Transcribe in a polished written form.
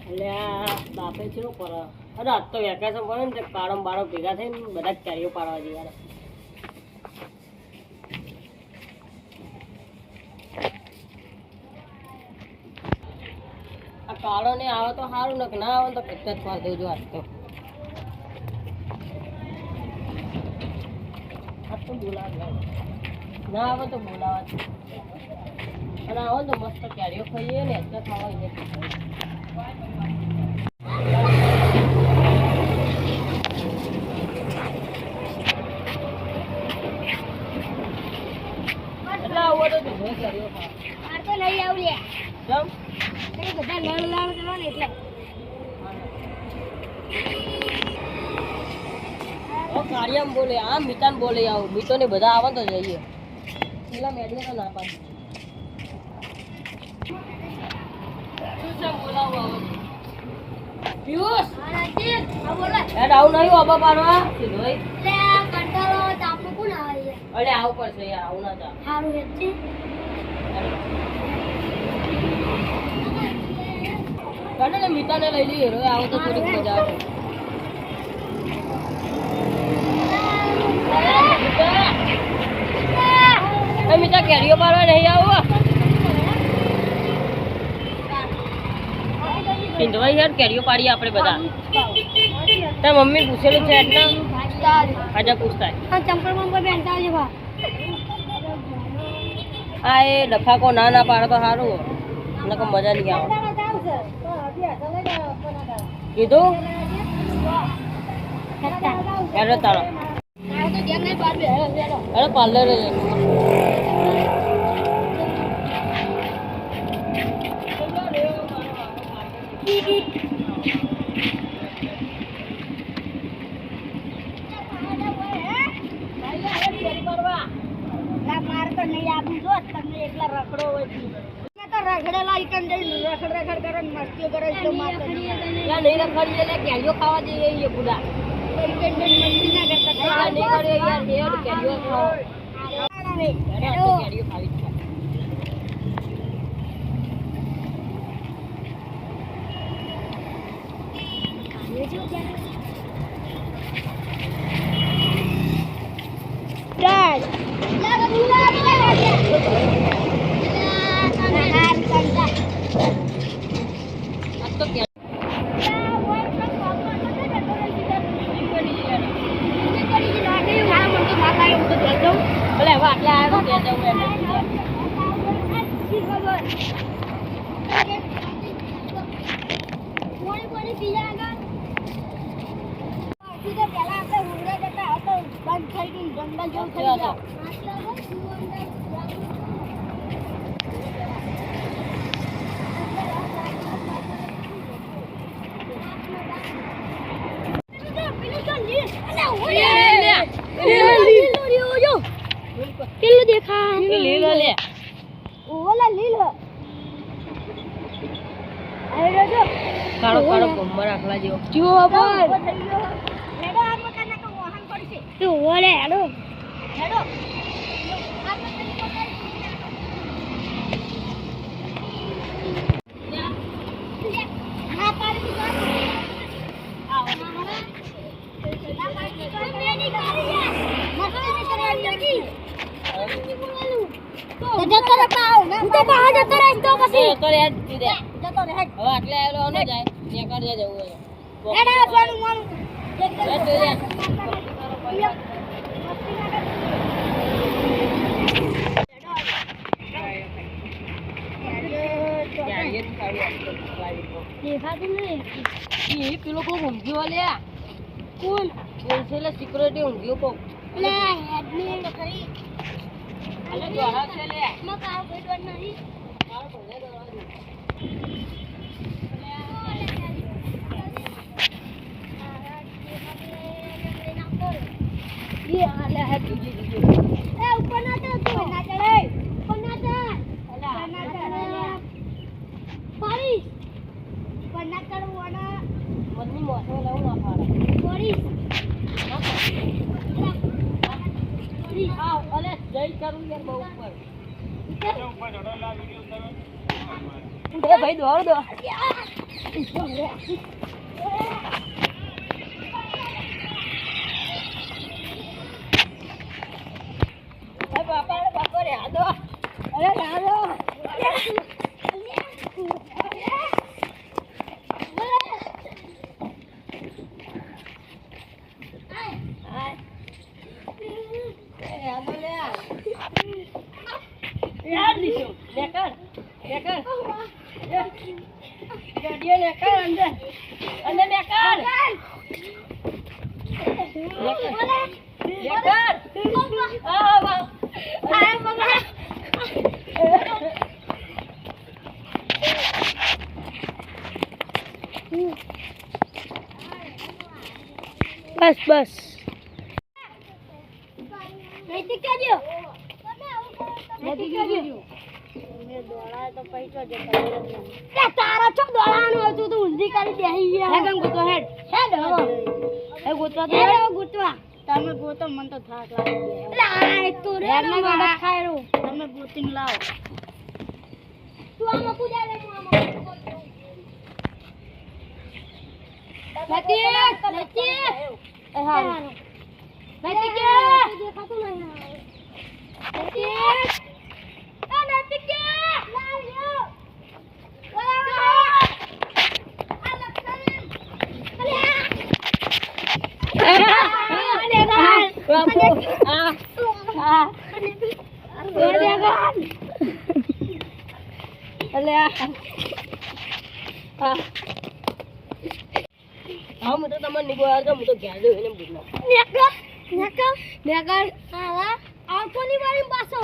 એટલે આ બાપે શું કરે? અરે આજ તો વેકેશન પડે ને કાળમ બાળો ભેગા થઈને બધા જ કેરીઓ પાડવા જઈએ. આ કાળો ને આવે તો સારું ને, ના આવે તો કેટલા જ વાર દેજો. આજ તો બોલાવ ના આવે તો બોલાવા જ. અને આવો ને તો મસ્ત કેરીઓ ખાઈએ ને એટલે ખાવા એટલે આવો તો કેરીઓ ખાવા તો લઈ આવું લે. જમ બધા લડ લડ કરો ને એટલે કાળિયામ બોલે, આમ મીઠાન બોલે. આવું મીઠો ને બધા આવે તો જઈએ. પેલા મેડીએ તો ના પાડી. બોલાવો આવો પિયુષ હેડ આવું નહીં આબા પાડવા ભાઈ. કંટાળો તાપનું કોણ આવે? અરે આવું પડશે યાર, આવું ના જા સારું હેડજી. કાઢે મીઠાને લઈ લઈએ. હવે આવો તો થોડીક મજા આવે. મીઠા કેરીઓ પાડવા નહીં આવો. સિંધવાઈ યાર કેરીઓ પાડીએ આપણે બધા. તાર મમ્મી પૂછેલું છે એટલે આજા પૂછતા. હા એ ડફાકો ના ના પાડે તો સારું, નકર મજા નહીં આવે. કીધું અરે તારો અરે પાર્લર રખડેલા ઈકન જઈને રખડ રખડ કરે મસ્તીઓ કરે એટલે મારતો નહીં રખડીએ એટલે કેરીઓ ખાવા જઈએ એ બુડા ઈકન જઈને મસ્તી ના કરતા નહીં કરે યાર. હેડ કેરીઓ ખાઓ. કેરીઓ ખાવી છે. લીલો દેખા લીલો લે ઓલા લીલો અરે જો કાળો કાળો બોમ્બર આખલા જેવો જો બોલ લેડો આ મકાના કો વાહન પડશે તું ઓલે હેડો હેડો ના પાડી દો આવો ના પાડી દો મેની ગાડી મસ્તી કરવાની હતી. જતો રે પાવ ને હું તો બહાર જતો રે તો પછી જતો રે હેડ દે જતો રે હેડ. હવે આટલે આવેલો ન જાય ને કરી જવું હોય હેડ આ સોનું મોનું હેડ દેખાતું નહીં. એ પેલો કોક ઊંઘ્યો લે. કોણ પોલીસ સિક્યુરિટી ઊંઘ્યો કોક લે એડમિન કરી અલે દ્વારા છે લે મકા બેડવા નહીં મારો ભલે દવા દે ये आले है तुझे तुझे ए ऊपर ना चढ़ तू ना चढ़े ऊपर ना चढ़ ना चढ़ पारी ऊपर ना चढ़ वाला मम्मी मोटो लाऊं ना पारा पारी आओ अले जय करूं यार बहू ऊपर ऊपर चढ़ो ला वीडियो करो ए भाई दौड़ दो બાપા રે આદો અરે આદો यार नीचो लेकर लेकर गाड़ी लेकर अंदर अंदर लेकर लेकर आ वाह आए मगा बस बस नहीं क्या दियो नहीं क्या दियो મે દોડાય તો પૈસો જે કરે તારા છો દોડાવાનું હતું તું ઊંધી કરી બેહી ગયા હે ગમ ગોતો હેડ હેડ હે ગોતવા તો હેડ ગોતવા તમે ગોતો મન તો થાક લાગી ગયા એટલે આ તો રે ને મડક ખાયરો તમે ગોતિંગ લાવો તું આમાં પૂજા લે હું આમાં નથી એ હા નથી કે દેખાતું નહીં નથી હું તો તમને નીકળ્યો હતો હું તો ઘેર જઈને આવતો ની વાળી પાછો